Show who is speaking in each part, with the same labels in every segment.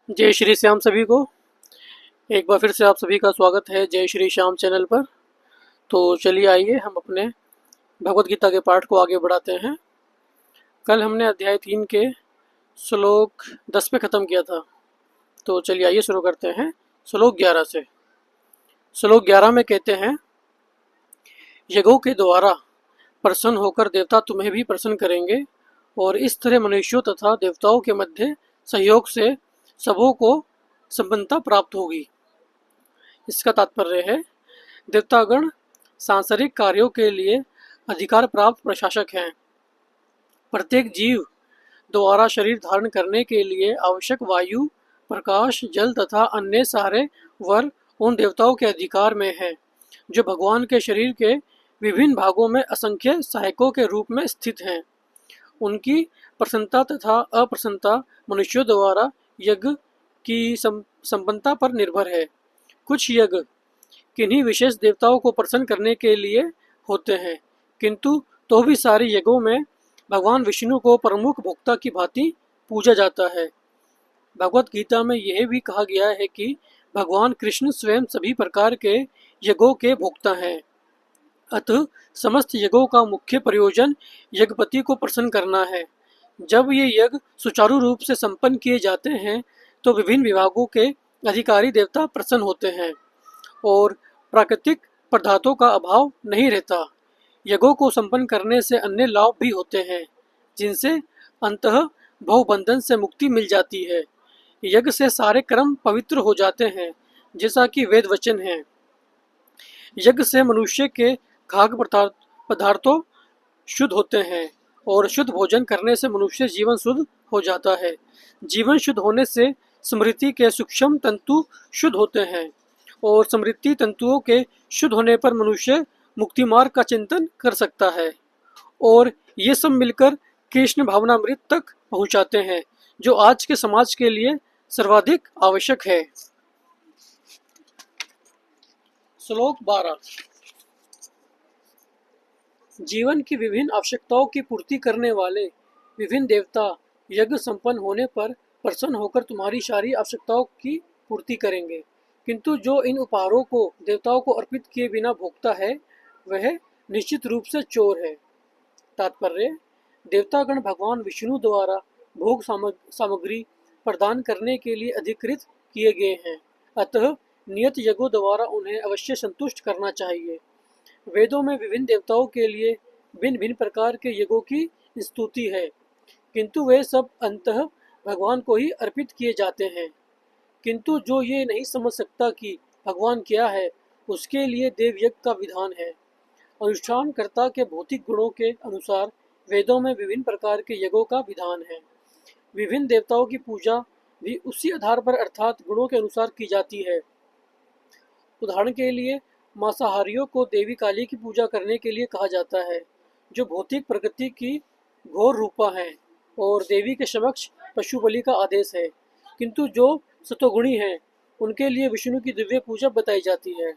Speaker 1: जय श्री श्याम सभी को। एक बार फिर से आप सभी का स्वागत है जय श्री श्याम चैनल पर। तो चलिए आइए हम अपने भगवत गीता के पाठ को आगे बढ़ाते हैं। कल हमने अध्याय 3 के श्लोक 10 पे ख़त्म किया था। तो चलिए आइए शुरू करते हैं श्लोक 11 से। श्लोक 11 में कहते हैं, यज्ञों के द्वारा प्रसन्न होकर देवता तुम्हें भी प्रसन्न करेंगे और इस तरह मनुष्यों तथा देवताओं के मध्य सहयोग से सबों को संपन्नता प्राप्त होगी। इसका तात्पर्य है, देवतागण सांसारिक कार्यों के लिए अधिकार प्राप्त प्रशासक हैं। प्रत्येक जीव द्वारा शरीर धारण करने के लिए आवश्यक वायु, प्रकाश, जल तथा अन्य सारे वर उन देवताओं के अधिकार में है, जो भगवान के शरीर के विभिन्न भागों में असंख्य सहायकों के रूप में स्थित हैं। उनकी प्रसन्नता तथा अप्रसन्नता मनुष्यों द्वारा यज्ञ की संपन्नता पर निर्भर है। कुछ यज्ञ किन्हीं विशेष देवताओं को प्रसन्न करने के लिए होते हैं, किंतु तो भी सारे यज्ञों में भगवान विष्णु को प्रमुख भोक्ता की भांति पूजा जाता है। भगवत गीता में यह भी कहा गया है कि भगवान कृष्ण स्वयं सभी प्रकार के यज्ञों के भोक्ता हैं। अतः समस्त यज्ञों का मुख्य प्रयोजन यज्ञपति को प्रसन्न करना है। जब ये यज्ञ सुचारू रूप से संपन्न किए जाते हैं तो विभिन्न विभागों के अधिकारी देवता प्रसन्न होते हैं और प्राकृतिक पदार्थों का अभाव नहीं रहता। यज्ञों को संपन्न करने से अन्य लाभ भी होते हैं, जिनसे अंततः भवबंधन से मुक्ति मिल जाती है। यज्ञ से सारे कर्म पवित्र हो जाते हैं, जैसा कि वेद वचन है। यज्ञ से मनुष्य के खाद्य पदार्थों शुद्ध होते हैं और शुद्ध भोजन करने से मनुष्य जीवन शुद्ध हो जाता है। जीवन शुद्ध होने से स्मृति के सूक्ष्म तंतु शुद्ध होते हैं और स्मृति तंतुओं के शुद्ध होने पर मनुष्य मुक्ति मार्ग का चिंतन कर सकता है और ये सब मिलकर कृष्ण भावनामृत तक पहुंचाते हैं, जो आज के समाज के लिए सर्वाधिक आवश्यक है। श्लोक 12। जीवन की विभिन्न आवश्यकताओं की पूर्ति करने वाले विभिन्न देवता यज्ञ संपन्न होने पर प्रसन्न होकर तुम्हारी सारी आवश्यकताओं की पूर्ति करेंगे, किंतु जो इन उपहारों को देवताओं को अर्पित किए बिना भोगता है वह निश्चित रूप से चोर है। तात्पर्य, देवतागण भगवान विष्णु द्वारा भोग सामग्री प्रदान करने के लिए अधिकृत किए गए हैं, अतः नियत यज्ञों द्वारा उन्हें अवश्य संतुष्ट करना चाहिए। वेदों में विभिन्न देवताओं के लिए भिन्न भिन्न प्रकार के यज्ञों की स्तुति है, किंतु वे सब अंततः भगवान को ही अर्पित किए जाते हैं। किंतु जो ये नहीं समझ सकता कि भगवान क्या है, उसके लिए देवयज्ञ का विधान है। अनुष्ठानकर्ता के भौतिक गुणों के अनुसार वेदों में विभिन्न प्रकार के यज्ञों का विधान है। विभिन्न देवताओं की पूजा भी उसी आधार पर अर्थात गुणों के अनुसार की जाती है। उदाहरण के लिए मांसाहारियों को देवी काली की पूजा करने के लिए कहा जाता है, जो भौतिक प्रकृति की घोर रूपा है और देवी के समक्ष पशु बलि का आदेश है। किंतु जो सतोगुणी हैं, उनके लिए विष्णु की दिव्य पूजा बताई जाती है।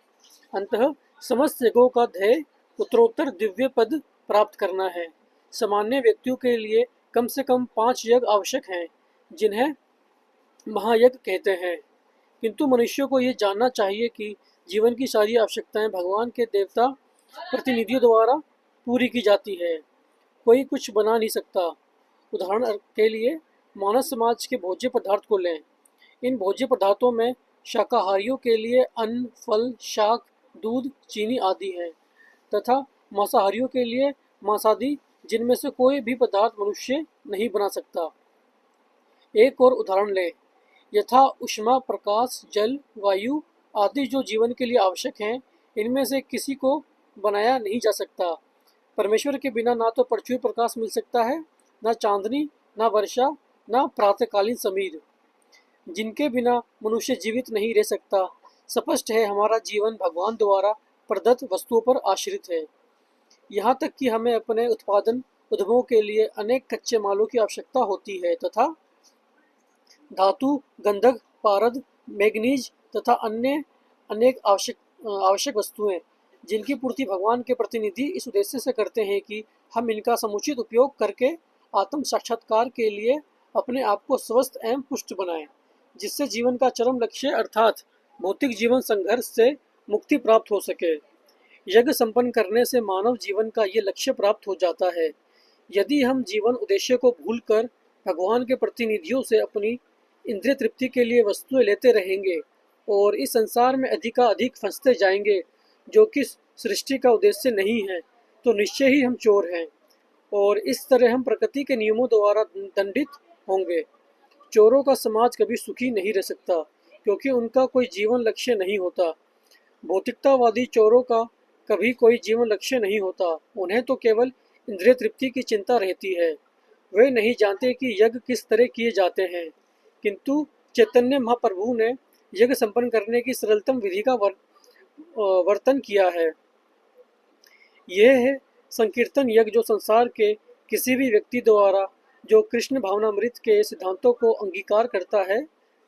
Speaker 1: अंततः समस्त यज्ञों का ध्येय उत्तरोत्तर दिव्य पद प्राप्त करना है। सामान्य व्यक्तियों के लिए कम से कम 5 यज्ञ आवश्यक हैं, जिन्हें महायज्ञ कहते हैं। किंतु मनुष्यों को ये जानना चाहिए कि जीवन की सारी आवश्यकताएं भगवान के देवता प्रतिनिधियों द्वारा पूरी की जाती है। कोई कुछ बना नहीं सकता। उदाहरण के लिए मानव समाज के भोज्य पदार्थ को लें। इन भोज्य पदार्थों में शाकाहारियों के लिए अन्न, फल, शाक, दूध, चीनी आदि हैं, तथा मांसाहारियों के लिए मांसादि, जिनमें से कोई भी पदार्थ मनुष्य नहीं बना सकता। एक और उदाहरण लें। यथा उष्मा, प्रकाश, जल, वायु आदि जो जीवन के लिए आवश्यक हैं, इनमें से किसी को बनाया नहीं जा सकता। परमेश्वर के बिना ना तो पृथ्वी प्रकाश मिल सकता है, ना चांदनी, ना वर्षा, ना प्रातःकालीन समीर, जिनके बिना मनुष्य जीवित नहीं रह सकता। स्पष्ट है, हमारा जीवन भगवान द्वारा प्रदत्त वस्तुओं पर आश्रित है। यहाँ तक कि हमें अपने उत्पादन उद्यमों के लिए अनेक कच्चे मालों की आवश्यकता होती है तथा धातु, गंधक, पारद, मैग्नीज तथा अन्य अनेक आवश्यक वस्तुएं, जिनकी पूर्ति भगवान के प्रतिनिधि इस उद्देश्य से करते हैं कि हम इनका समुचित उपयोग करके आत्म साक्षात्कार के लिए अपने आप को स्वस्थ एवं पुष्ट बनाएं। जिससे जीवन का चरम लक्ष्य अर्थात भौतिक जीवन संघर्ष से मुक्ति प्राप्त हो सके। यज्ञ संपन्न करने से मानव जीवन का ये लक्ष्य प्राप्त हो जाता है। यदि हम जीवन उद्देश्य को भूलकर भगवान के प्रतिनिधियों से अपनी इंद्रिय तृप्ति के लिए वस्तुएं लेते रहेंगे और इस संसार में अधिकाधिक फंसते जाएंगे, जो कि सृष्टि का उद्देश्य नहीं है, तो निश्चय ही हम चोर हैं और इस तरह हम प्रकृति के नियमों द्वारा दंडित होंगे। चोरों का समाज कभी सुखी नहीं रह सकता, क्योंकि उनका कोई जीवन लक्ष्य नहीं होता। भौतिकतावादी चोरों का कभी कोई जीवन लक्ष्य नहीं होता, उन्हें तो केवल इंद्रिय तृप्ति की चिंता रहती है। वे नहीं जानते कि यज्ञ किस तरह किए जाते हैं, किंतु चैतन्य महाप्रभु ने यज्ञ संपन्न करने की सरलतम विधि का वर्तन किया है। यह है संकीर्तन यज्ञ, जो संसार के किसी भी व्यक्ति द्वारा जो कृष्ण भावनामृत के सिद्धांतों को अंगीकार करता है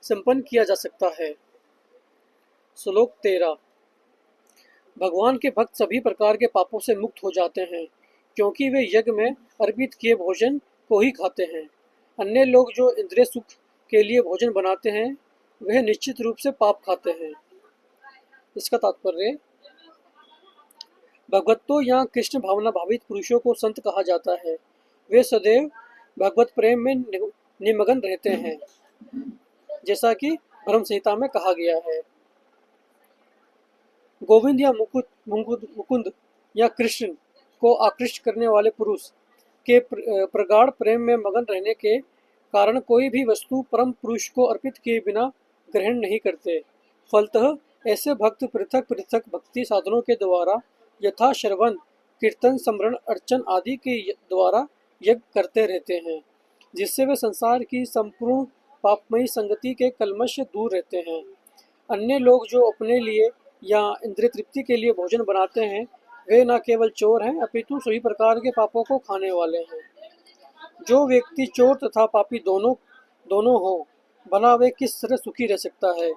Speaker 1: संपन्न किया जा सकता है। श्लोक 13। भगवान के भक्त सभी प्रकार के पापों से मुक्त हो जाते हैं, क्योंकि वे यज्ञ में अर्पित किए भोजन को ही खाते हैं। अन्य लोग जो इंद्रिय सुख के लिए भोजन बनाते हैं, वह निश्चित रूप से पाप खाते हैं। इसका तात्पर्य, भगवत्तो यहाँ कृष्ण भावना भावित पुरुषों को संत कहा जाता है। वे सदैव भगवत प्रेम में निमग्न रहते हैं, जैसा कि ब्रह्म संहिता में कहा गया है। गोविंद या मुकुंद या कृष्ण को आकृष्ट करने वाले पुरुष के प्रगाढ़ प्रेम में मगन रहने के कारण कोई भी वस्तु परम पुरुष को अर्पित किए बिना ग्रहण नहीं करते। फलतः ऐसे भक्त पृथक पृथक भक्ति साधनों के द्वारा यथा श्रवण, कीर्तन, स्मरण, अर्चन आदि के द्वारा यज्ञ करते रहते हैं, जिससे वे संसार की संपूर्ण पापमयी संगति के कलमश से दूर रहते हैं। अन्य लोग जो अपने लिए या इंद्रिय तृप्ति के लिए भोजन बनाते हैं, वे न केवल चोर हैं, अपितु सभी प्रकार के पापों को खाने वाले हैं। जो व्यक्ति चोर तथा पापी दोनों हो, भला वे किस तरह सुखी रह सकता है?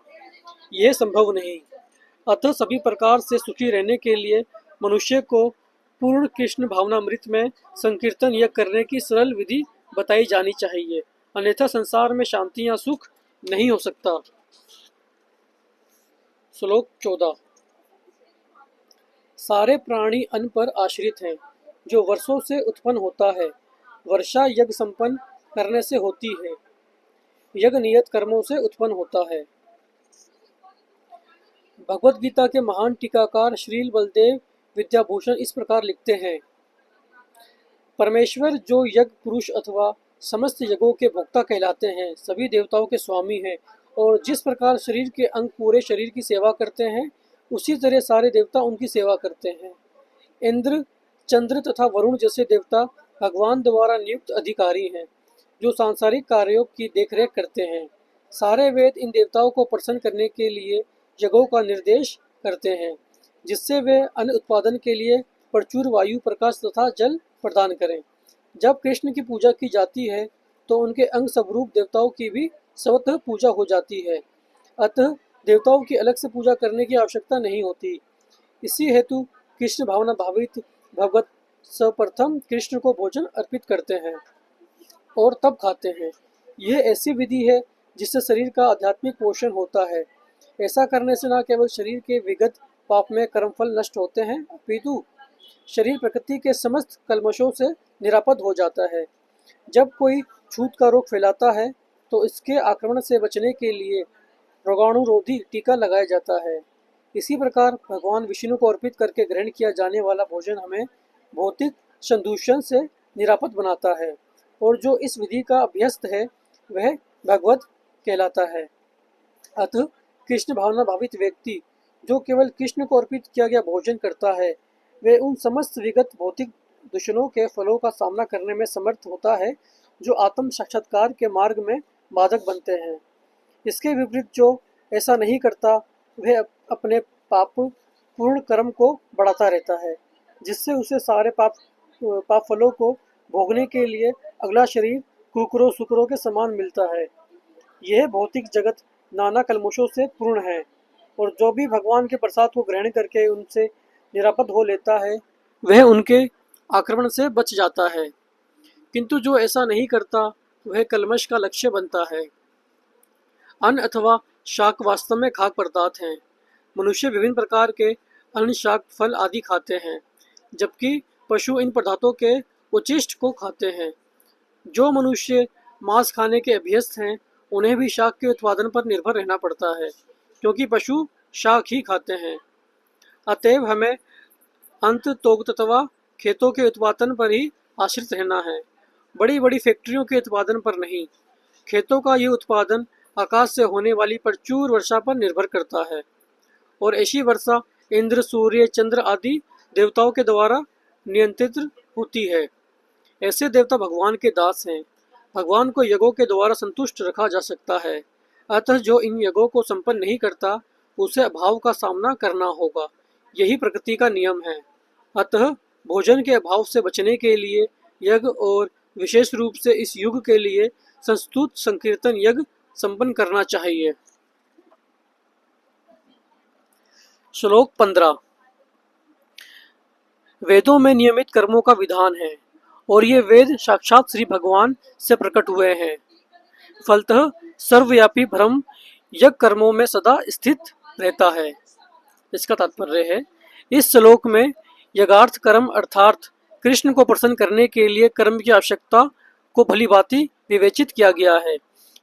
Speaker 1: यह संभव नहीं। अतः सभी प्रकार से सुखी रहने के लिए मनुष्य को पूर्ण कृष्ण भावनामृत में संकीर्तन यज्ञ करने की सरल विधि बताई जानी चाहिए, अन्यथा संसार में शांति या सुख नहीं हो सकता। श्लोक 14। सारे प्राणी अन्न पर आश्रित हैं, जो वर्षों से उत्पन्न होता है। वर्षा यज्ञ संपन्न करने से होती है, यज्ञ नियत कर्मों से उत्पन्न होता है। भगवत गीता के महान टीकाकार श्रील बलदेव विद्याभूषण इस प्रकार लिखते हैं, परमेश्वर जो यज्ञ पुरुष अथवा समस्त यज्ञों के भोक्ता कहलाते हैं, सभी देवताओं के स्वामी हैं, और जिस प्रकार शरीर के अंग पूरे शरीर की सेवा करते हैं, उसी तरह सारे देवता उनकी सेवा करते हैं। इंद्र, चंद्र तथा वरुण जैसे देवता भगवान द्वारा नियुक्त अधिकारी हैं, जो सांसारिक कार्यों की देखरेख करते हैं। सारे वेद इन देवताओं को प्रसन्न करने के लिए यज्ञों का निर्देश करते हैं, जिससे वे अन्न उत्पादन के लिए प्रचुर वायु, प्रकाश तथा जल प्रदान करें। जब कृष्ण की पूजा की जाती है, तो उनके अंग स्वरूप देवताओं की भी स्वतः पूजा हो जाती है। अतः देवताओं की अलग से पूजा करने की आवश्यकता नहीं होती। इसी हेतु कृष्ण भावना भावित भगवत सर्वप्रथम कृष्ण को भोजन अर्पित करते हैं और तब खाते हैं। यह ऐसी विधि है जिससे शरीर का आध्यात्मिक पोषण होता है। ऐसा करने से न केवल शरीर के विगत पाप में कर्मफल नष्ट होते हैं, अपितु शरीर प्रकृति के समस्त कल्मशों से निरापद हो जाता है। जब कोई छूत का रोग फैलाता है, तो इसके आक्रमण से बचने के लिए रोगाणुरोधी टीका लगाया जाता है। इसी प्रकार भगवान विष्णु को अर्पित करके ग्रहण किया जाने वाला भोजन हमें भौतिक संदूषण से निरापद बनाता है, और जो इस विधि का अभ्यस्त है वह भगवत कहलाता है। अतः कृष्ण भावना भावित व्यक्ति जो केवल कृष्ण को अर्पित किया गया भोजन करता है, वह उन समस्त विगत भौतिक दूषणों के फलों का सामना करने में समर्थ होता है, जो आत्म साक्षात्कार के मार्ग में बाधक बनते हैं। इसके विपरीत जो ऐसा नहीं करता, वह अपने पाप पूर्ण कर्म को बढ़ाता रहता है, जिससे उसे सारे पाप फलों को भोगने के लिए अगला शरीर कुकरों सुकरों के समान मिलता है। यह भौतिक जगत नाना कल्मशों से पूर्ण है, और जो भी भगवान के प्रसाद को ग्रहण करके उनसे निरापद हो लेता है, वह उनके आक्रमण से बच जाता है। किंतु जो ऐसा नहीं करता, वह कल्मश का लक्ष्य बनता है। अन्न अथवा शाक वास्तव में खाद्य पदार्थ हैं। मनुष्य विभिन्न प्रकार के अन्न, शाक, फल आदि खाते हैं, जबकि पशु इन पदार्थों के उच्छिष्ट को खाते हैं। जो मनुष्य मांस खाने के अभ्यस्त हैं, उन्हें भी शाक के उत्पादन पर निर्भर रहना पड़ता है, क्योंकि पशु शाक ही खाते हैं। अतएव हमें अंततोगत अथवा खेतों के उत्पादन पर ही आश्रित रहना है, बड़ी बड़ी फैक्ट्रियों के उत्पादन पर नहीं। खेतों का ये उत्पादन आकाश से होने वाली प्रचुर वर्षा पर निर्भर करता है, और ऐसी वर्षा इंद्र, सूर्य, चंद्र आदि देवताओं के द्वारा नियंत्रित होती है। ऐसे देवता भगवान के दास हैं। भगवान को यज्ञों के द्वारा संतुष्ट रखा जा सकता है, अतः जो इन यज्ञों को संपन्न नहीं करता, उसे अभाव का सामना करना होगा। यही प्रकृति का नियम है। अतः भोजन के अभाव से बचने के लिए यज्ञ, और विशेष रूप से इस युग के लिए संस्तुत संकीर्तन यज्ञ संपन्न करना चाहिए। श्लोक 15। वेदों में नियमित कर्मों का विधान है, और ये वेद साक्षात श्री भगवान से प्रकट हुए हैं। फलतः सर्वव्यापी ब्रह्म यज्ञ कर्मों में सदा स्थित रहता है। इसका तात्पर्य है, इस श्लोक में यज्ञार्थ कर्म अर्थात कृष्ण को प्रसन्न करने के लिए कर्म की आवश्यकता को भलीभांति विवेचित किया गया है।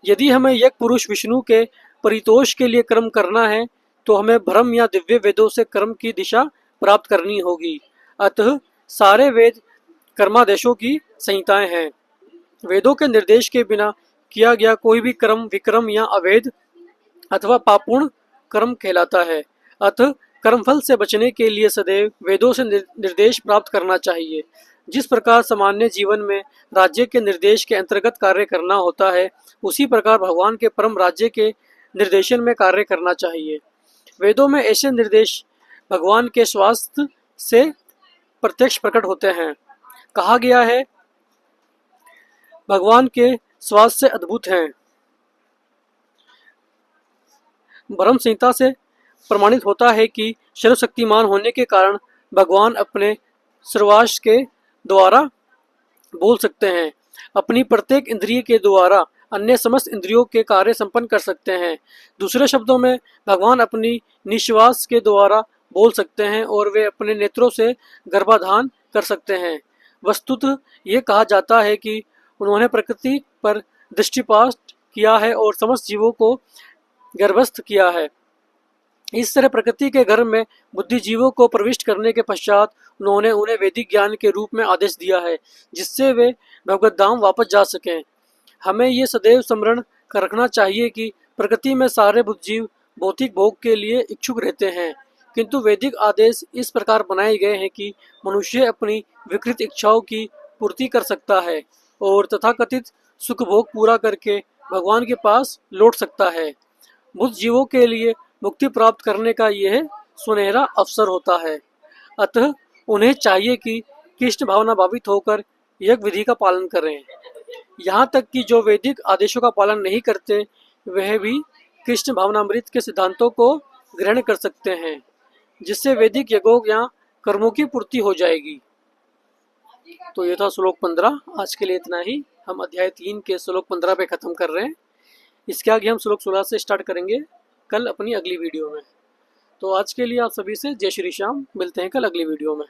Speaker 1: यदि हमें यज्ञ पुरुष विष्णु के परितोष के लिए कर्म करना है, तो हमें ब्रह्म या दिव्य वेदों से कर्म की दिशा प्राप्त करनी होगी। अतः सारे वेद कर्मादेशों की संहिताएं हैं। वेदों के निर्देश के बिना किया गया कोई भी कर्म विक्रम या अवैध अथवा पापूर्ण कर्म कहलाता है। अतः कर्मफल से बचने के लिए सदैव वेदों से निर्देश प्राप्त करना चाहिए। जिस प्रकार सामान्य जीवन में राज्य के निर्देश के अंतर्गत कार्य करना होता है, उसी प्रकार भगवान के परम राज्य के निर्देशन में कार्य करना चाहिए। वेदों में ऐसे निर्देश भगवान के स्वास्थ्य से प्रत्यक्ष प्रकट होते हैं। कहा गया है, भगवान के स्वास्थ्य से अद्भुत हैं। ब्रह्म संहिता से प्रमाणित होता है कि सर्वशक्तिमान होने के कारण भगवान अपने सर्वास्त्र के द्वारा बोल सकते हैं। अपनी प्रत्येक इंद्रिय के द्वारा अन्य समस्त इंद्रियों के कार्य संपन्न कर सकते हैं। दूसरे शब्दों में, भगवान अपनी निश्वास के द्वारा बोल सकते हैं, और वे अपने नेत्रों से गर्भाधान कर सकते हैं। वस्तुतः ये कहा जाता है कि उन्होंने प्रकृति पर दृष्टिपात किया है और समस्त जीवों को गर्भस्थ किया है। इस तरह प्रकृति के गर्भ में बुद्धिजीवों को प्रविष्ट करने के पश्चात उन्होंने उन्हें वैदिक ज्ञान के रूप में आदेश दिया है, जिससे वे भगवत धाम वापस जा सकें। हमें ये सदैव स्मरण कर रखना चाहिए कि प्रकृति में सारे बुद्धिजीव भौतिक भोग के लिए इच्छुक रहते हैं, किंतु वैदिक आदेश इस प्रकार बनाए गए हैं कि मनुष्य अपनी विकृत इच्छाओं की पूर्ति कर सकता है और तथाकथित सुख भोग पूरा करके भगवान के पास लौट सकता है। बुद्ध जीवों के लिए मुक्ति प्राप्त करने का यह सुनहरा अवसर होता है। अतः उन्हें चाहिए कि कृष्ण भावना भावित होकर यज्ञ विधि का पालन करें। यहाँ तक कि जो वैदिक आदेशों का पालन नहीं करते, वह भी कृष्ण भावनामृत के सिद्धांतों को ग्रहण कर सकते हैं, जिससे वैदिक यज्ञों या कर्मों की पूर्ति हो जाएगी। तो ये था श्लोक 15। आज के लिए इतना ही। हम अध्याय 3 के श्लोक 15 पे ख़त्म कर रहे हैं। इसके आगे हम श्लोक 16 से स्टार्ट करेंगे कल अपनी अगली वीडियो में। तो आज के लिए आप सभी से जय श्री श्याम। मिलते हैं कल अगली वीडियो में।